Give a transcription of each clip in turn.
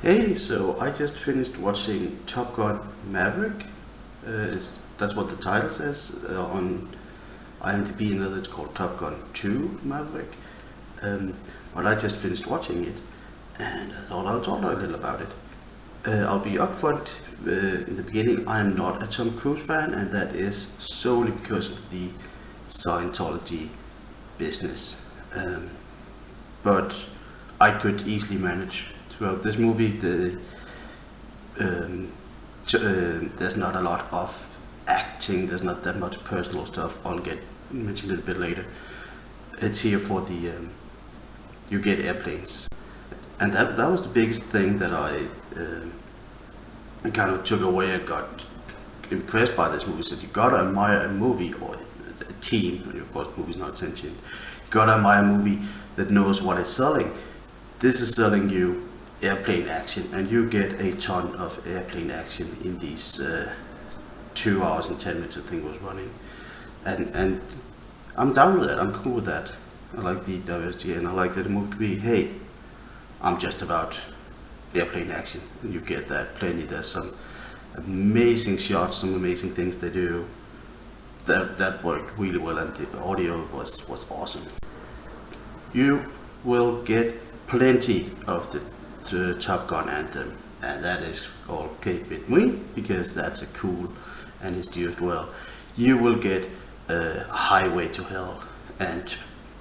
Hey, so I just finished watching Top Gun Maverick. That's what the title says on IMDb, and it's called Top Gun 2 Maverick. Um, but I just finished watching it, and I thought I'll talk a little about it. I'll be upfront in the beginning. I am not a Tom Cruise fan, and that is solely because of the Scientology business. But I could easily manage throughout this movie. Um, there's not a lot of acting. There's not that much personal stuff. I'll get mentioned a little bit later. It's here for the you get airplanes, and that was the biggest thing that I kind of took away and got impressed by this movie. So you gotta admire a movie or a team. And of course, movie's not sentient. You gotta admire a movie that knows what it's selling. This is selling you airplane action, and you get a ton of airplane action in these 2 hours and 10 minutes I think was running, and I'm down with that. I'm cool with that. I like the diversity, and I like that the movie could be, hey, I'm just about airplane action, and you get that plenty. There's some amazing shots, some amazing things they do that worked really well, and the audio was awesome. You will get plenty of the Top Gun anthem, and that is okay with me because that's a cool and it's used well. You will get a Highway to Hell and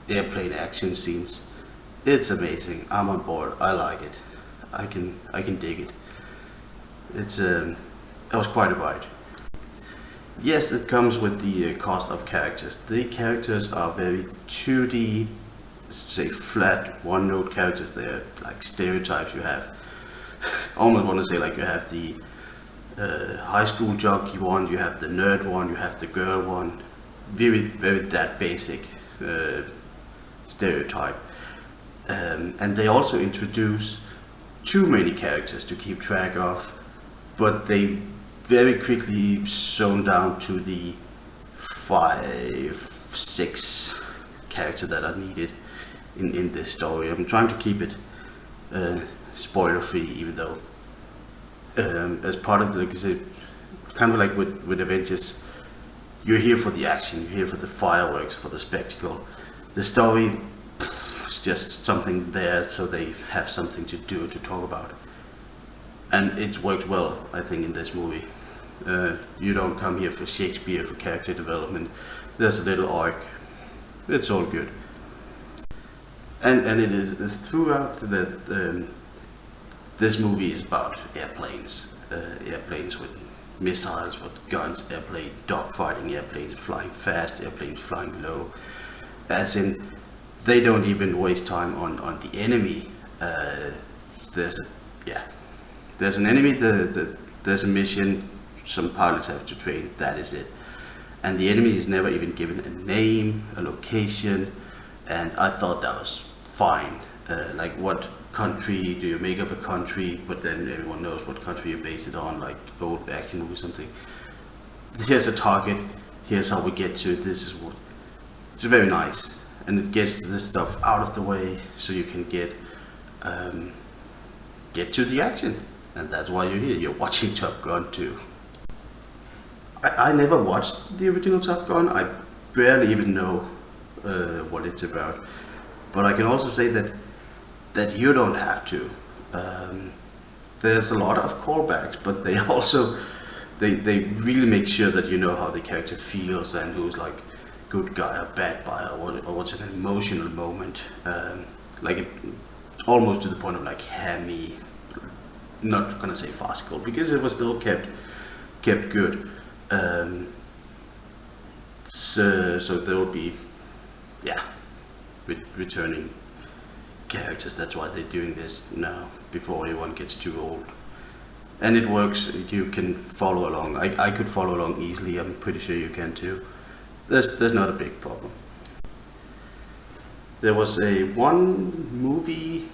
airplane action scenes. It's amazing. I'm on board. I like it. I can dig it. It's that was quite a ride. Yes, it comes with the cost of characters. The characters are very 2D, say flat one-note characters. They're like stereotypes you have. I almost want to say like you have the high school jockey one, you have the nerd one, you have the girl one. Very that basic stereotype. And they also introduce too many characters to keep track of, but they very quickly zone down to the 5, 6 characters that are needed in this story. I'm trying to keep it spoiler free, even though as part of the, like I said, kind of like with Avengers, you're here for the action, you're here for the fireworks, for the spectacle. The story is just something there so they have something to do, to talk about, and it works well, I think, in this movie. You don't come here for Shakespeare, for character development. There's a little arc. It's all good. And it is throughout that this movie is about airplanes, airplanes with missiles, with guns, airplane dogfighting, airplanes flying fast, airplanes flying low. As in, they don't even waste time on the enemy. There's an enemy. There's a mission. Some pilots have to train. That is it. And the enemy is never even given a name, a location, and I thought that was fine. Like, what country do you make up a country, but then everyone knows what country you base it on, like old action movie or something. Here's a target, here's how we get to it, this is what. It's very nice, and it gets this stuff out of the way so you can get to the action, and that's why you're here. You're watching Top Gun 2. I never watched the original Top Gun. I barely even know what it's about. But I can also say that you don't have to. There's a lot of callbacks, but they also they really make sure that you know how the character feels and who's like good guy or bad guy, or what's an emotional moment. Almost to the point of like hammy. Not gonna say farcical because it was still kept good. So there will be, returning characters. That's why they're doing this now, before anyone gets too old. And it works. You can follow along. I could follow along easily. I'm pretty sure you can too. There's not a big problem. There was a one movie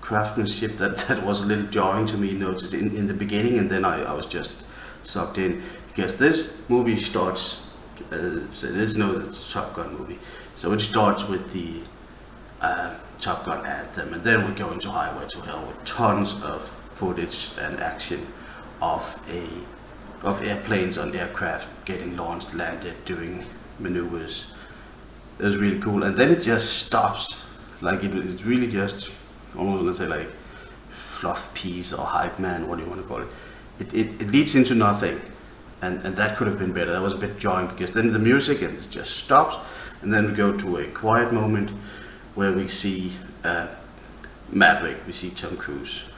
craftsmanship that was a little jarring to me, noticed in the beginning, and then I was just sucked in, because this movie starts, so let's know it's a Top Gun movie, so it starts with the Top Gun anthem, and then we go into Highway to Hell with tons of footage and action of airplanes on aircraft getting launched, landed, doing maneuvers. It was really cool, and then it just stops. Like it's really just almost gonna say like fluff piece or hype man, what do you want to call it. It leads into nothing, and that could have been better. That was a bit jarring because then the music and it just stops, and then we go to a quiet moment where we see Maverick, we see Tom Cruise,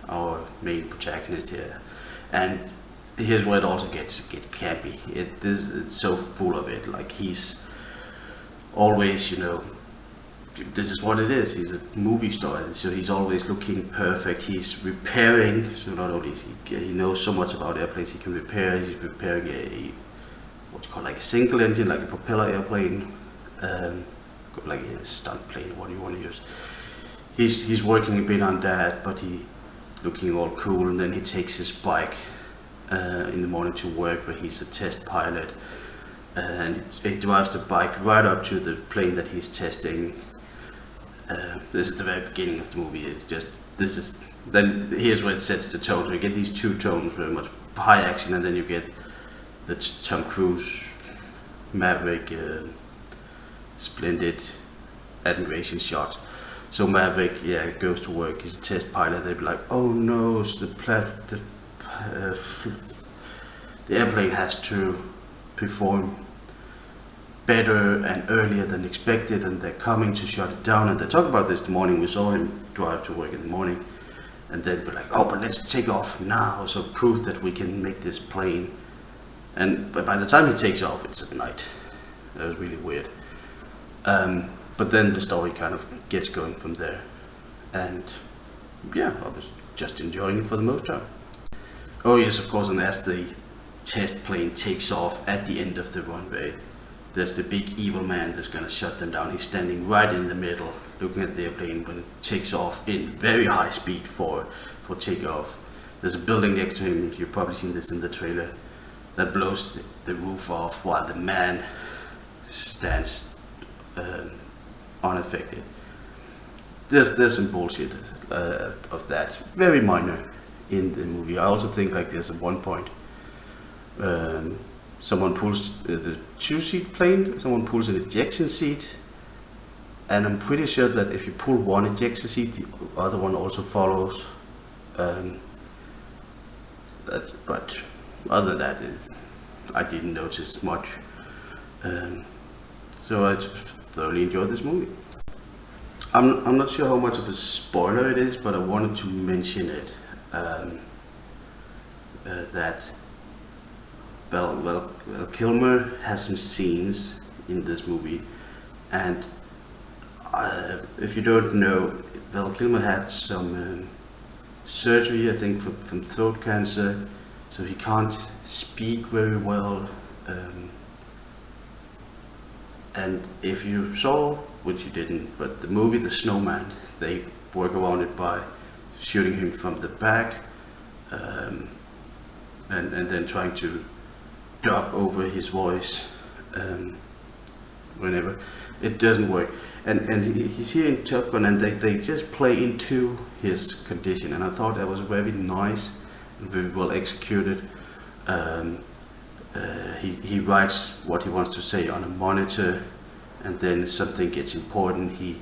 our main protagonist here, and here's where it also gets campy. It's so full of it. Like he's always, this is what it is. He's a movie star, so he's always looking perfect. He's repairing. So not only he knows so much about airplanes, he can repair. He's repairing what you call like a single engine, like a propeller airplane, like a stunt plane. What do you want to use? He's working a bit on that, but he looking all cool. And then he takes his bike in the morning to work, where he's a test pilot, and he drives the bike right up to the plane that he's testing. This is the very beginning of the movie. It's just then here's where it sets the tone. So you get these two tones, very much high action, and then you get the Tom Cruise, Maverick, splendid admiration shot. So Maverick, goes to work. He's a test pilot. They'd be like, "Oh no, so the airplane has to perform better and earlier than expected, and they're coming to shut it down." And they talk about this the morning. We saw him drive to work in the morning, and they'd be like, "Oh, but let's take off now, so prove that we can make this plane." But by the time he takes off, it's at night. That was really weird. But then the story kind of gets going from there, and I was just enjoying it for the most part. Oh yes, of course, and as the test plane takes off at the end of the runway, there's the big evil man that's gonna shut them down. He's standing right in the middle, looking at the airplane when it takes off in very high speed for takeoff. There's a building next to him, you've probably seen this in the trailer, that blows the roof off while the man stands unaffected. There's some bullshit of that, very minor in the movie. I also think like there's at one point someone pulls the two-seat plane, someone pulls an ejection seat, and I'm pretty sure that if you pull one ejection seat, the other one also follows. But other than that, I didn't notice much. So I just thoroughly enjoyed this movie. I'm not sure how much of a spoiler it is, but I wanted to mention it. That Val Kilmer has some scenes in this movie, and if you don't know, Val Kilmer had some surgery, I think, from throat cancer, so he can't speak very well. And if you saw, which you didn't, but the movie The Snowman, they work around it by shooting him from the back, and then trying to dub over his voice whenever. It doesn't work. And he's here in Top Gun, and they just play into his condition, and I thought that was very nice and very well executed. He writes what he wants to say on a monitor, and then something gets important, he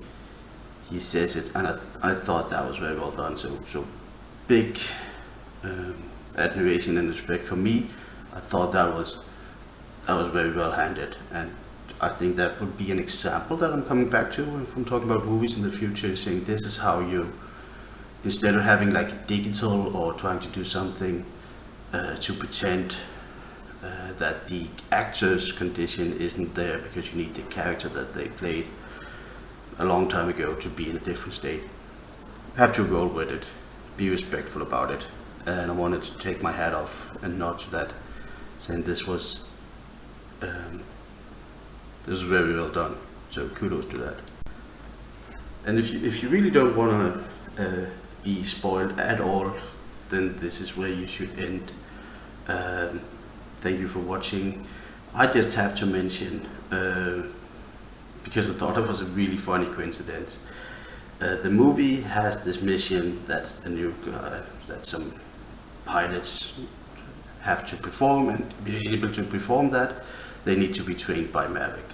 says it, and I thought that was very well done. So big admiration and respect for me. I thought that was very well handled, and I think that would be an example that I'm coming back to if I'm talking about movies in the future, saying this is how you, instead of having like digital or trying to do something to pretend that the actor's condition isn't there, because you need the character that they played a long time ago to be in a different state. Have to roll with it, be respectful about it, and I wanted to take my hat off and nod to that, saying this was very well done. So kudos to that. And if you really don't want to be spoiled at all, then this is where you should end. Thank you for watching. I just have to mention, because I thought it was a really funny coincidence, The movie has this mission that that some pilots have to perform, and be able to perform that, they need to be trained by Maverick.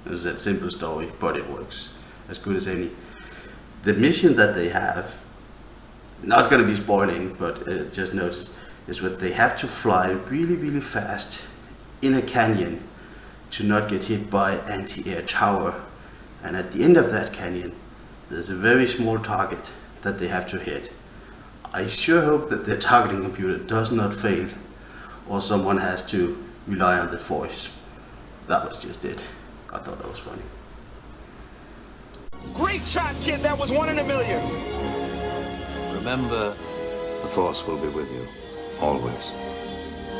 It's that simple story, but it works as good as any. The mission that they have, not going to be spoiling, but just notice, is that they have to fly really, really fast in a canyon to not get hit by anti-air tower. And at the end of that canyon, there's a very small target that they have to hit. I sure hope that their targeting computer does not fail, or someone has to rely on the Force. That was just it. I thought that was funny. Great shot, kid. That was 1 in a million. Remember, the Force will be with you, always.